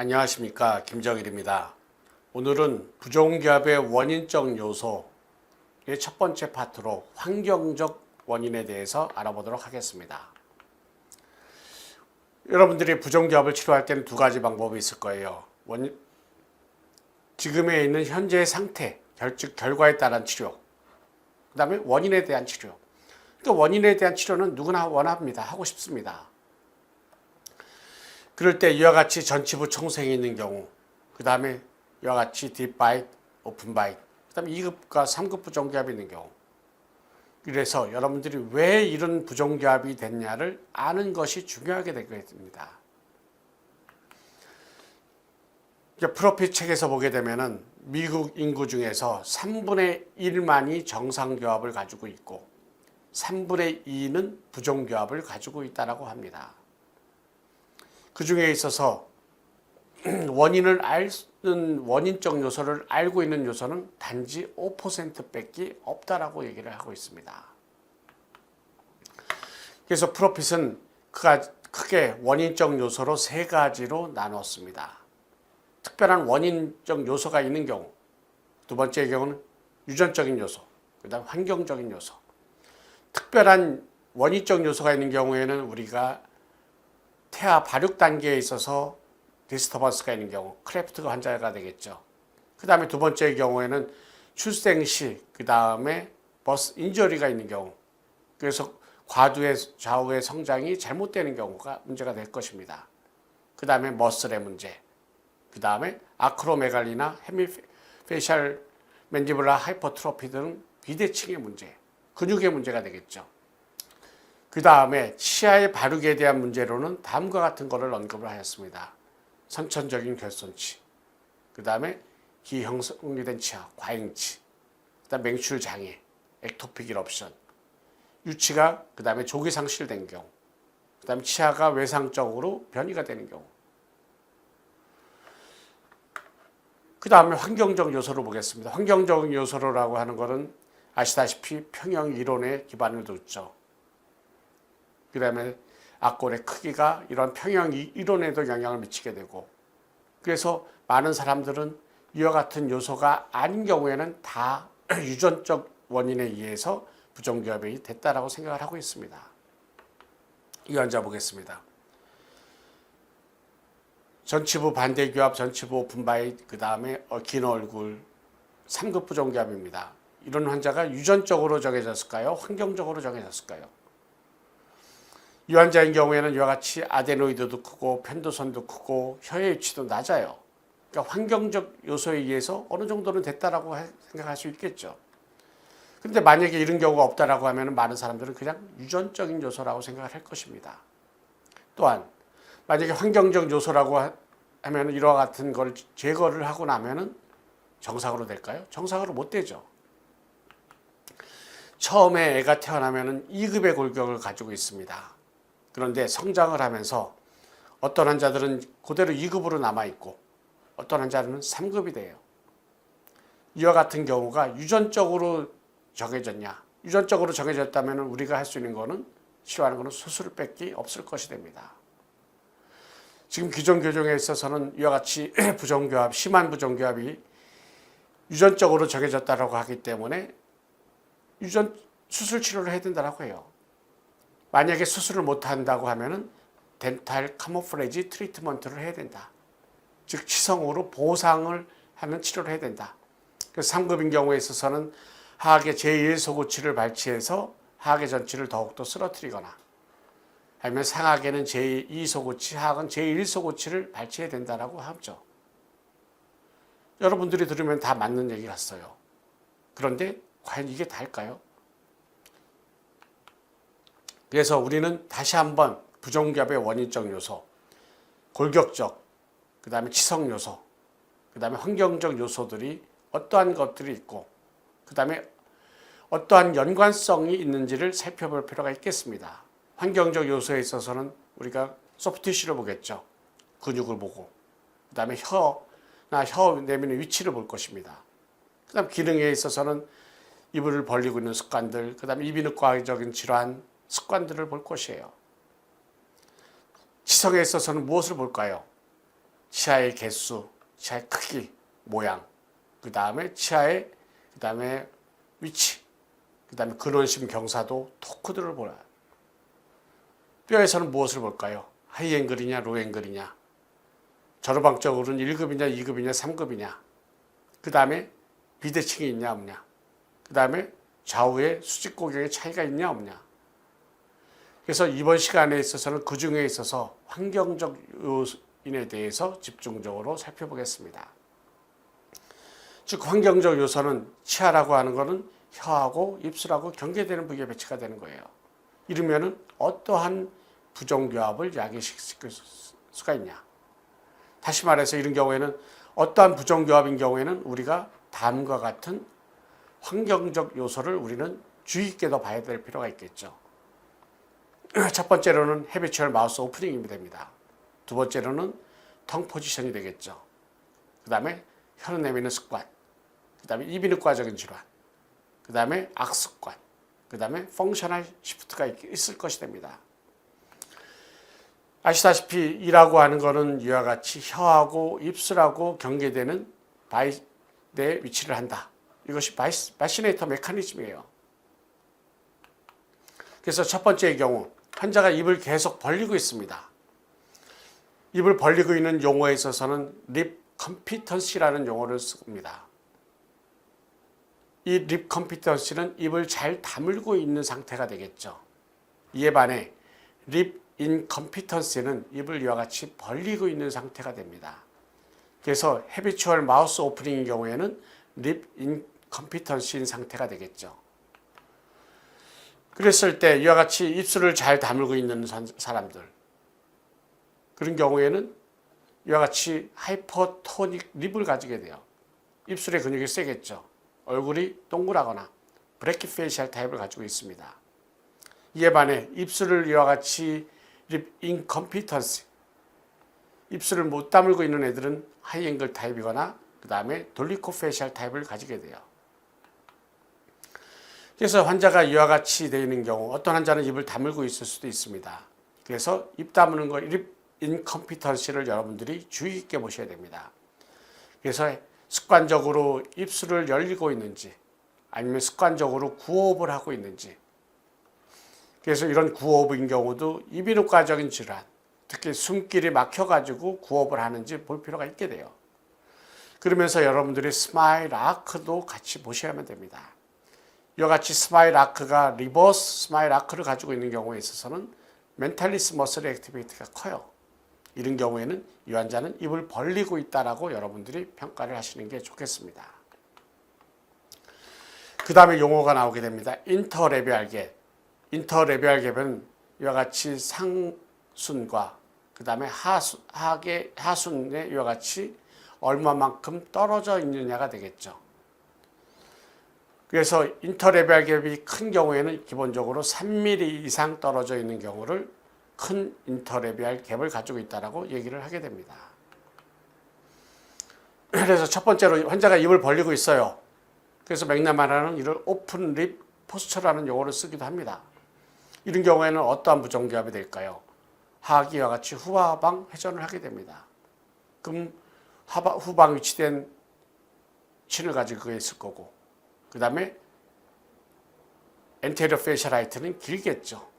안녕하십니까, 김정일입니다. 오늘은 부종기압의 원인적 요소의 첫 번째 파트로 환경적 원인에 대해서 알아보도록 하겠습니다. 여러분들이 부종기압을 치료할 때는 두 가지 방법이 있을 거예요. 지금에 있는 현재의 상태, 즉 결과에 따른 치료, 그 다음에 원인에 대한 치료. 그러니까 원인에 대한 치료는 누구나 원합니다. 하고 싶습니다. 그럴 때 이와 같이 전치부 총생이 있는 경우, 그 다음에 이와 같이 딥바이트, 오픈바이트, 그 다음에 2급과 3급 부종기압이 있는 경우. 그래서 여러분들이 왜 이런 부종기압이 됐냐를 아는 것이 중요하게 되게 됩니다. 프로핏 책에서 보게 되면은 미국 인구 중에서 3분의 1만이 정상기압을 가지고 있고 3분의 2는 부종기압을 가지고 있다고 합니다. 그 중에 있어서 원인적 요소를 알고 있는 요소는 단지 5%밖에 없다라고 얘기를 하고 있습니다. 그래서 프로핏은 크게 원인적 요소로 세 가지로 나눴습니다. 특별한 원인적 요소가 있는 경우, 두 번째 경우는 유전적인 요소, 그 다음 환경적인 요소. 특별한 원인적 요소가 있는 경우에는 우리가 태아 발육 단계에 있어서 디스터번스가 있는 경우 크래프트 환자가 되겠죠. 그 다음에 두 번째 경우에는 출생 시, 그 다음에 버스 인저리가 있는 경우, 그래서 과두의 좌우의 성장이 잘못되는 경우가 문제가 될 것입니다. 그 다음에 머슬의 문제, 그 다음에 아크로메갈리나 헤미페셜 맨디블라 하이퍼트로피 등 비대칭의 문제, 근육의 문제가 되겠죠. 그 다음에 치아의 발육에 대한 문제로는 다음과 같은 것을 언급을 하였습니다. 선천적인 결손치, 그 다음에 기형성리된 치아, 과잉치, 그 다음 맹출장애, 액토픽 일옵션, 유치가 그 다음에 조기 상실된 경우, 그 다음에 치아가 외상적으로 변이가 되는 경우. 그 다음에 환경적 요소를 보겠습니다. 환경적 요소라고 하는 것은 아시다시피 평형 이론에 기반을 뒀죠. 그 다음에 악골의 크기가 이런 평형 이론에도 영향을 미치게 되고, 그래서 많은 사람들은 이와 같은 요소가 아닌 경우에는 다 유전적 원인에 의해서 부종기압이 됐다라고 생각을 하고 있습니다. 이 환자 보겠습니다. 전치부 반대기압, 전치부 오픈바이트, 그 다음에 긴 얼굴, 3급 부종기압입니다. 이런 환자가 유전적으로 정해졌을까요? 환경적으로 정해졌을까요? 이 환자인 경우에는 이와 같이 아데노이드도 크고 편도선도 크고 혀의 위치도 낮아요. 그러니까 환경적 요소에 의해서 어느 정도는 됐다라고 생각할 수 있겠죠. 그런데 만약에 이런 경우가 없다라고 하면 많은 사람들은 그냥 유전적인 요소라고 생각을 할 것입니다. 또한 만약에 환경적 요소라고 하면 이와 같은 걸 제거를 하고 나면은 정상으로 될까요? 정상으로 못 되죠. 처음에 애가 태어나면은 2급의 골격을 가지고 있습니다. 그런데 성장을 하면서 어떤 환자들은 그대로 2급으로 남아있고 어떤 환자들은 3급이 돼요. 이와 같은 경우가 유전적으로 정해졌냐? 유전적으로 정해졌다면 우리가 할 수 있는 거는 치료하는 거는 수술밖에 없을 것이 됩니다. 지금 기존 교정에 있어서는 이와 같이 부종기압, 심한 부종기압이 유전적으로 정해졌다고 하기 때문에 수술 치료를 해야 된다고 해요. 만약에 수술을 못한다고 하면은 덴탈 카모플레지 트리트먼트를 해야 된다. 즉 치성으로 보상을 하는 치료를 해야 된다. 그래서 3급인 경우에 있어서는 하악의 제1소고치를 발치해서 하악의 전치를 더욱더 쓰러뜨리거나, 아니면 상악에는 제2소고치, 하악은 제1소고치를 발치해야 된다고 하죠. 여러분들이 들으면 다 맞는 얘기 같아요. 그런데 과연 이게 다일까요? 그래서 우리는 다시 한번 부종기압의 원인적 요소, 골격적, 그 다음에 치성 요소, 그 다음에 환경적 요소들이 어떠한 것들이 있고, 그 다음에 어떠한 연관성이 있는지를 살펴볼 필요가 있겠습니다. 환경적 요소에 있어서는 우리가 소프트티슈를 보겠죠. 근육을 보고, 그 다음에 혀나 혀 내면의 위치를 볼 것입니다. 그 다음 기능에 있어서는 입을 벌리고 있는 습관들, 그 다음에 이비인후과적인 질환, 습관들을 볼 것이에요. 치성에 있어서는 무엇을 볼까요? 치아의 개수, 치아의 크기, 모양, 그 다음에 치아의 그 다음에 위치, 그 다음에 근원심 경사도, 토크들을 보라. 뼈에서는 무엇을 볼까요? 하이앵글이냐 로앵글이냐, 저로방적으로는 1급이냐 2급이냐 3급이냐, 그 다음에 비대칭이 있냐 없냐, 그 다음에 좌우에 수직고경의 차이가 있냐 없냐. 그래서 이번 시간에 있어서는 그 중에 있어서 환경적 요인에 대해서 집중적으로 살펴보겠습니다. 즉 환경적 요소는 치아라고 하는 것은 혀하고 입술하고 경계되는 부위에 배치가 되는 거예요. 이러면은 어떠한 부정교합을 야기시킬 수가 있냐. 다시 말해서 이런 경우에는 어떠한 부정교합인 경우에는 우리가 다음과 같은 환경적 요소를 우리는 주의 있게 더 봐야 될 필요가 있겠죠. 첫 번째로는 헤비추얼 마우스 오프닝이 됩니다. 두 번째로는 텅 포지션이 되겠죠. 그 다음에 혀를 내미는 습관, 그 다음에 이비인후과적인 질환, 그 다음에 악습관, 그 다음에 펑셔널 시프트가 있을 것이 됩니다. 아시다시피 이라고 하는 것은 이와 같이 혀하고 입술하고 경계되는 바이드에 위치를 한다. 이것이 바시네이터 메커니즘이에요. 그래서 첫 번째의 경우 환자가 입을 계속 벌리고 있습니다. 입을 벌리고 있는 용어에 있어서는 립 컴피턴시라는 용어를 씁니다. 이 립 컴피턴시는 입을 잘 다물고 있는 상태가 되겠죠. 이에 반해 립 인컴피턴시는 입을 이와 같이 벌리고 있는 상태가 됩니다. 그래서 헤비추얼 마우스 오프닝인 경우에는 립 인컴피턴시인 상태가 되겠죠. 그랬을 때 이와 같이 입술을 잘 다물고 있는 사람들, 그런 경우에는 이와 같이 하이퍼토닉 립을 가지게 돼요. 입술의 근육이 세겠죠. 얼굴이 동그라거나 브래키페이셜 타입을 가지고 있습니다. 이에 반해 입술을 이와 같이 립 인컴피턴시, 입술을 못 다물고 있는 애들은 하이앵글 타입이거나 그 다음에 돌리코페이셜 타입을 가지게 돼요. 그래서 환자가 이와 같이 되어 있는 경우 어떤 환자는 입을 다물고 있을 수도 있습니다. 그래서 입 다무는 거, 립 인컴피턴시를 여러분들이 주의 있게 보셔야 됩니다. 그래서 습관적으로 입술을 열리고 있는지 아니면 습관적으로 구호흡을 하고 있는지, 그래서 이런 구호흡인 경우도 이비인후과적인 질환, 특히 숨길이 막혀가지고 구호흡을 하는지 볼 필요가 있게 돼요. 그러면서 여러분들이 스마일 아크도 같이 보셔야만 됩니다. 이와 같이 스마일 아크가 리버스 스마일 아크를 가지고 있는 경우에 있어서는 멘탈리스 머슬 액티비티가 커요. 이런 경우에는 이 환자는 입을 벌리고 있다라고 여러분들이 평가를 하시는 게 좋겠습니다. 그 다음에 용어가 나오게 됩니다. 인터레비알 갭. 인터레비알 갭은 이와 같이 상순과 그 다음에 하순에 이와 같이 얼마만큼 떨어져 있느냐가 되겠죠. 그래서 인터레비알 갭이 큰 경우에는 기본적으로 3mm 이상 떨어져 있는 경우를 큰 인터레비알 갭을 가지고 있다라고 얘기를 하게 됩니다. 그래서 첫 번째로 환자가 입을 벌리고 있어요. 그래서 맥나마라는 이를 오픈 립 포스처라는 용어를 쓰기도 합니다. 이런 경우에는 어떠한 부정교합이 될까요? 하악이 이와 같이 후방 회전을 하게 됩니다. 그럼 후방 위치된 친을 가지고 있을 거고, 그 다음에 엔테리어 페이셜 하이트는 길겠죠.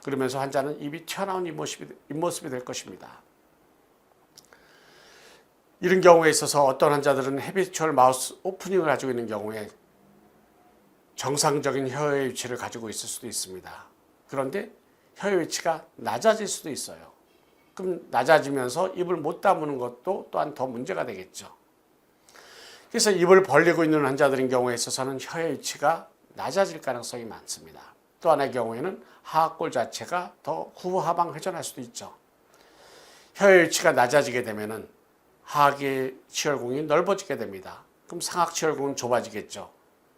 그러면서 환자는 입이 튀어나온 입모습이 될 것입니다. 이런 경우에 있어서 어떤 환자들은 헤비추얼 마우스 오프닝을 가지고 있는 경우에 정상적인 혀의 위치를 가지고 있을 수도 있습니다. 그런데 혀의 위치가 낮아질 수도 있어요. 그럼 낮아지면서 입을 못 다무는 것도 또한 더 문제가 되겠죠. 그래서 입을 벌리고 있는 환자들인 경우에 있어서는 혀의 위치가 낮아질 가능성이 많습니다. 또 하나의 경우에는 하악골 자체가 더 후하방 회전할 수도 있죠. 혀의 위치가 낮아지게 되면은 하악의 치열공이 넓어지게 됩니다. 그럼 상악 치열공은 좁아지겠죠.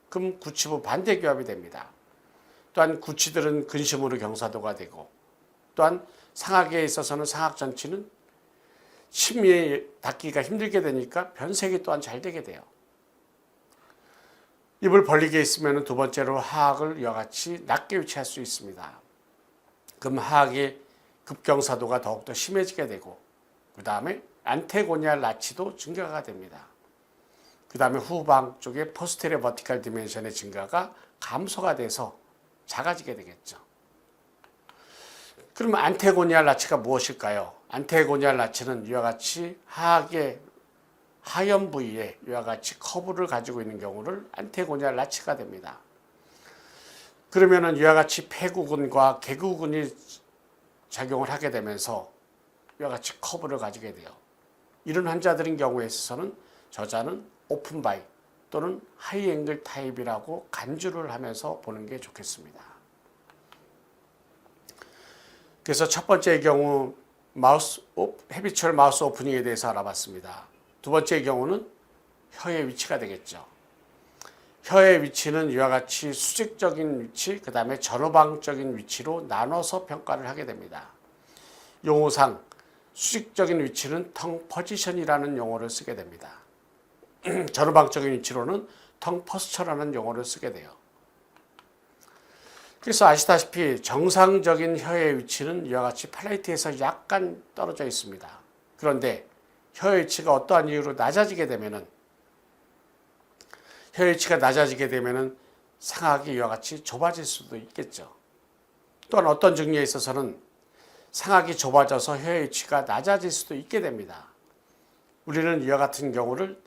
그럼 구치부 반대교합이 됩니다. 또한 구치들은 근심으로 경사도가 되고, 또한 상악에 있어서는 상악 전치는 침미에 닿기가 힘들게 되니까 변색이 또한 잘 되게 돼요. 입을 벌리게 있으면 두 번째로 하악을 이와 같이 낮게 위치할 수 있습니다. 그럼 하악의 급경사도가 더욱더 심해지게 되고, 그 다음에 안테고니알 나치도 증가가 됩니다. 그 다음에 후방 쪽에 포스테리어 버티컬 디멘션의 증가가 감소가 돼서 작아지게 되겠죠. 그러면 안테고니알 나치가 무엇일까요? 안테고니알 나치는 이와 같이 하악의 하연 부위에 이와 같이 커브를 가지고 있는 경우를 안테고니알 나치가 됩니다. 그러면은 이와 같이 폐구근과 개구근이 작용을 하게 되면서 이와 같이 커브를 가지게 돼요. 이런 환자들인 경우에 있어서는 저자는 오픈 바이 또는 하이 앵글 타입이라고 간주를 하면서 보는 게 좋겠습니다. 그래서 첫 번째 경우 헤비추얼 마우스 오프닝에 대해서 알아봤습니다. 두 번째 경우는 혀의 위치가 되겠죠. 혀의 위치는 이와 같이 수직적인 위치, 그 다음에 전후방적인 위치로 나눠서 평가를 하게 됩니다. 용어상 수직적인 위치는 텅 포지션이라는 용어를 쓰게 됩니다. 전후방적인 위치로는 텅 포스처라는 용어를 쓰게 돼요. 그래서 아시다시피 정상적인 혀의 위치는 이와 같이 팔레이트에서 약간 떨어져 있습니다. 그런데 혀의 위치가 어떠한 이유로 낮아지게 되면은 혀의 위치가 낮아지게 되면은 상악이 이와 같이 좁아질 수도 있겠죠. 또한 어떤 증리에 있어서는 상악이 좁아져서 혀의 위치가 낮아질 수도 있게 됩니다. 우리는 이와 같은 경우를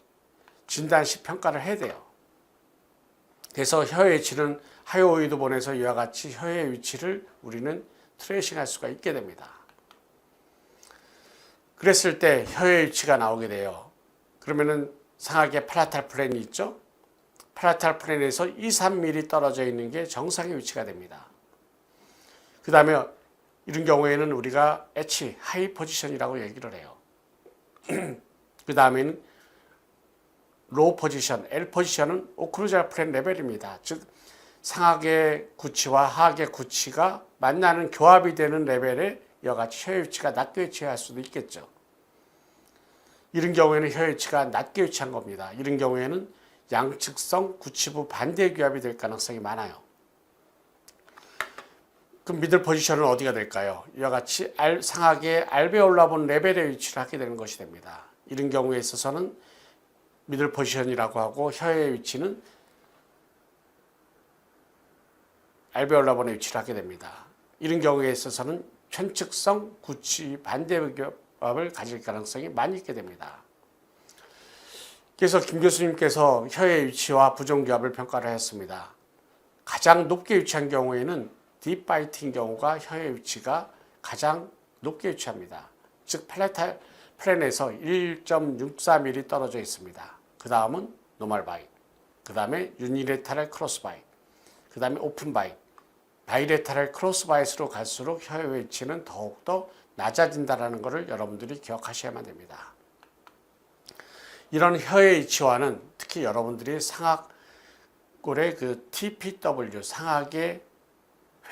진단 시 평가를 해야 돼요. 그래서 혀의 위치는 하이오이드 본에서 이와 같이 혀의 위치를 우리는 트레이싱할 수가 있게 됩니다. 그랬을 때 혀의 위치가 나오게 돼요. 그러면은 상악의 팔라탈 플랜이 있죠. 팔라탈 플랜에서 2, 3mm 떨어져 있는 게 정상의 위치가 됩니다. 그 다음에 이런 경우에는 우리가 H, 하이 포지션이라고 얘기를 해요. 그 다음에는 로우 포지션, L 포지션은 오클루잘 플랜 레벨입니다. 즉 상악의 구치와 하악의 구치가 만나는 교합이 되는 레벨에 이와 같이 혀의 위치가 낮게 위치할 수도 있겠죠. 이런 경우에는 혀의 위치가 낮게 위치한 겁니다. 이런 경우에는 양측성 구치부 반대 교합이 될 가능성이 많아요. 그럼 미들 포지션은 어디가 될까요? 이와 같이 상악의 알베올라 본 레벨에 위치를 하게 되는 것이 됩니다. 이런 경우에 있어서는 미들 포지션이라고 하고 혀의 위치는 알베올라 본에 위치를 하게 됩니다. 이런 경우에 있어서는 편측성 구치 반대 교합을 가질 가능성이 많이 있게 됩니다. 그래서 김 교수님께서 혀의 위치와 부종교합을 평가를 했습니다. 가장 높게 위치한 경우에는 딥바이트인 경우가 혀의 위치가 가장 높게 위치합니다. 즉 팔레탈 플랜에서 1.64mm 떨어져 있습니다. 그 다음은 노멀 바이, 그 다음에 유니레타럴 크로스 바이, 그 다음에 오픈 바이, 바이레타럴 크로스 바이스로 갈수록 혀의 위치는 더욱더 낮아진다는 것을 여러분들이 기억하셔야만 됩니다. 이런 혀의 위치와는 특히 여러분들이 상악골의 그 TPW, 상악의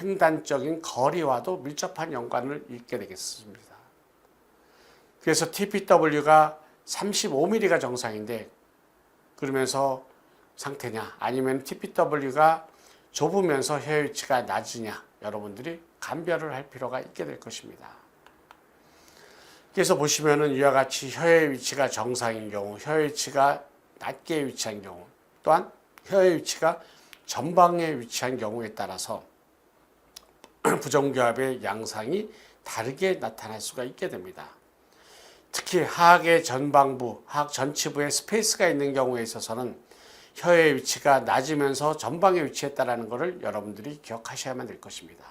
횡단적인 거리와도 밀접한 연관을 잇게 되겠습니다. 그래서 TPW가 35mm가 정상인데 그러면서 상태냐, 아니면 TPW가 좁으면서 혀의 위치가 낮으냐, 여러분들이 감별을 할 필요가 있게 될 것입니다. 그래서 보시면은 이와 같이 혀의 위치가 정상인 경우, 혀의 위치가 낮게 위치한 경우, 또한 혀의 위치가 전방에 위치한 경우에 따라서 부정교합의 양상이 다르게 나타날 수가 있게 됩니다. 특히 하악의 전방부, 하악 전치부에 스페이스가 있는 경우에 있어서는 혀의 위치가 낮으면서 전방에 위치했다는 것을 여러분들이 기억하셔야만 될 것입니다.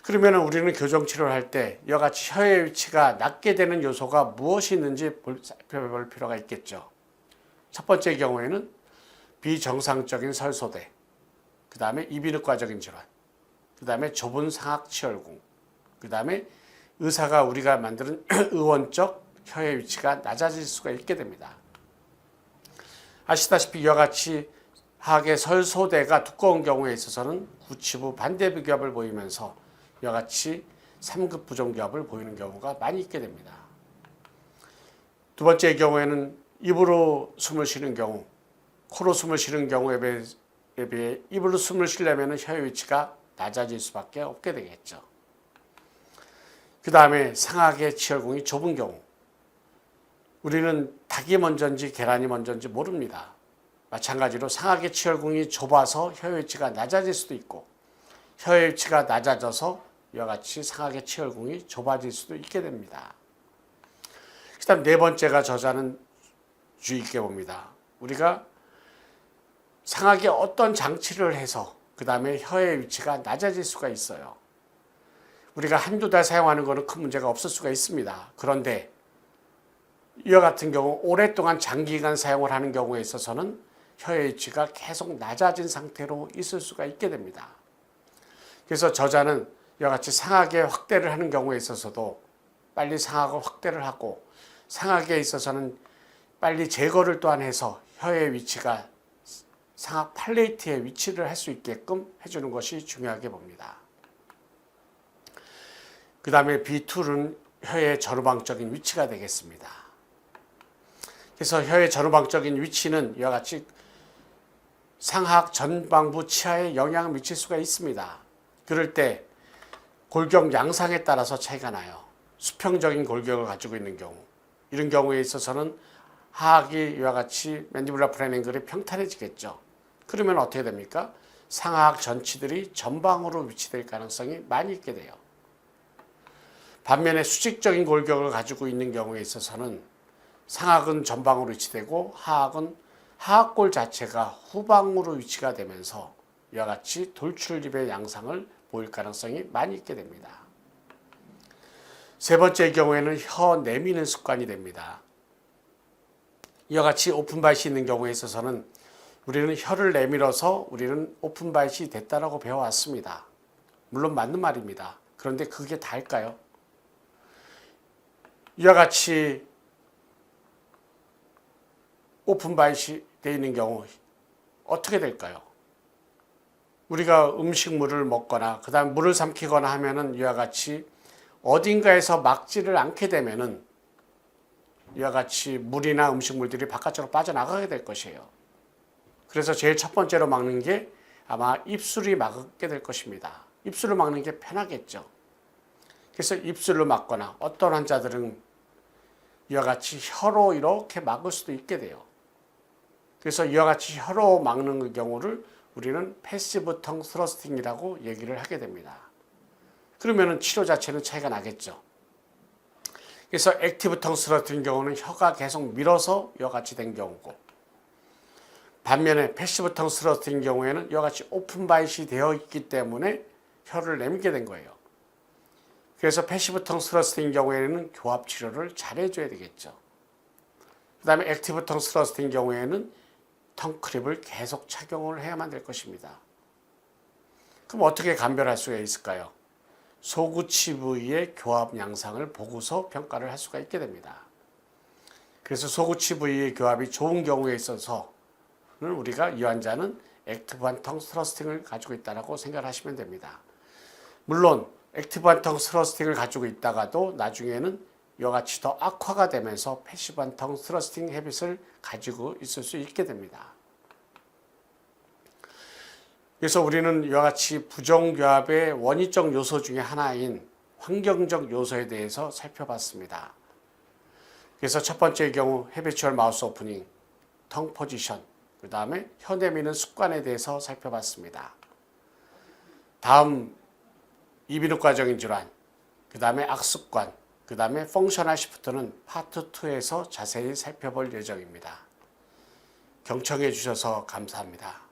그러면 우리는 교정치료를 할 때 이와 같이 혀의 위치가 낮게 되는 요소가 무엇이 있는지 살펴볼 필요가 있겠죠. 첫 번째 경우에는 비정상적인 설소대, 그 다음에 이비인후과적인 질환, 그 다음에 좁은 상악치열궁, 그 다음에 의사가 우리가 만드는 의원적 혀의 위치가 낮아질 수가 있게 됩니다. 아시다시피 이와 같이 하악의 설소대가 두꺼운 경우에 있어서는 구치부 반대 비교합을 보이면서 이와 같이 3급 부종교합을 보이는 경우가 많이 있게 됩니다. 두 번째 경우에는 입으로 숨을 쉬는 경우, 코로 숨을 쉬는 경우에 비해 입으로 숨을 쉬려면 혀의 위치가 낮아질 수밖에 없게 되겠죠. 그 다음에 상악의 치열궁이 좁은 경우, 우리는 닭이 먼저인지 계란이 먼저인지 모릅니다. 마찬가지로 상하계 치열궁이 좁아서 혀의 위치가 낮아질 수도 있고 혀의 위치가 낮아져서 이와 같이 상하계 치열궁이 좁아질 수도 있게 됩니다. 그 다음 네 번째가 저자는 주의 있게 봅니다. 우리가 상하게 어떤 장치를 해서 그 다음에 혀의 위치가 낮아질 수가 있어요. 우리가 한두 달 사용하는 것은 큰 문제가 없을 수가 있습니다. 그런데 이와 같은 경우 오랫동안 장기간 사용을 하는 경우에 있어서는 혀의 위치가 계속 낮아진 상태로 있을 수가 있게 됩니다. 그래서 저자는 이와 같이 상하게 확대를 하는 경우에 있어서도 빨리 상하고 확대를 하고 상하게 있어서는 빨리 제거를 또한 해서 혀의 위치가 상악 팔레이트에 위치를 할 수 있게끔 해주는 것이 중요하게 봅니다. 그 다음에 B2는 혀의 전후방적인 위치가 되겠습니다. 그래서 혀의 전후방적인 위치는 이와 같이 상악 전방부 치아에 영향을 미칠 수가 있습니다. 그럴 때 골격 양상에 따라서 차이가 나요. 수평적인 골격을 가지고 있는 경우, 이런 경우에 있어서는 하악이 이와 같이 맨디블라 프레닝글이 평탄해지겠죠. 그러면 어떻게 됩니까? 상하악 전치들이 전방으로 위치될 가능성이 많이 있게 돼요. 반면에 수직적인 골격을 가지고 있는 경우에 있어서는 상악은 전방으로 위치되고 하악은 하악골 자체가 후방으로 위치가 되면서 이와 같이 돌출입의 양상을 보일 가능성이 많이 있게 됩니다. 세 번째 경우에는 혀 내미는 습관이 됩니다. 이와 같이 오픈바이시 있는 경우에 있어서는 우리는 혀를 내밀어서 우리는 오픈바이시 됐다라고 배워왔습니다. 물론 맞는 말입니다. 그런데 그게 다일까요? 이와 같이 오픈바이시 되어 있는 경우 어떻게 될까요? 우리가 음식물을 먹거나 그 다음 물을 삼키거나 하면은 이와 같이 어딘가에서 막지를 않게 되면은 이와 같이 물이나 음식물들이 바깥으로 빠져나가게 될 것이에요. 그래서 제일 첫 번째로 막는 게 아마 입술이 막게 될 것입니다. 입술을 막는 게 편하겠죠. 그래서 입술로 막거나 어떤 환자들은 이와 같이 혀로 이렇게 막을 수도 있게 돼요. 그래서 이와 같이 혀로 막는 그 경우를 우리는 패시브 텅 스러스팅이라고 얘기를 하게 됩니다. 그러면은 치료 자체는 차이가 나겠죠. 그래서 액티브 텅 스러스팅 경우는 혀가 계속 밀어서 이와 같이 된 경우고, 반면에 패시브 텅 스러스팅 경우에는 이와 같이 오픈 바이시 되어 있기 때문에 혀를 내밀게 된 거예요. 그래서 패시브 텅 스러스팅 경우에는 교합 치료를 잘 해줘야 되겠죠. 그 다음에 액티브 텅 스러스팅 경우에는 텅크립을 계속 착용을 해야만 될 것입니다. 그럼 어떻게 감별할 수가 있을까요? 소구치 부위의 교합 양상을 보고서 평가를 할 수가 있게 됩니다. 그래서 소구치 부위의 교합이 좋은 경우에 있어서는 우리가 이 환자는 액티브한 텅 스러스팅을 가지고 있다고 생각을 하시면 됩니다. 물론 액티브한 텅 스러스팅을 가지고 있다가도 나중에는 이와 같이 더 악화가 되면서 패시브한 텅 스러스팅 헤빗을 가지고 있을 수 있게 됩니다. 그래서 우리는 이와 같이 부정교합의 원인적 요소 중에 하나인 환경적 요소에 대해서 살펴봤습니다. 그래서 첫 번째의 경우 헤비추얼 마우스 오프닝, 텅 포지션, 그 다음에 혀 내미는 습관에 대해서 살펴봤습니다. 다음 이비인후과적인 질환, 그 다음에 악습관, 그 다음에 펑셔널 시프트는 파트 2에서 자세히 살펴볼 예정입니다. 경청해 주셔서 감사합니다.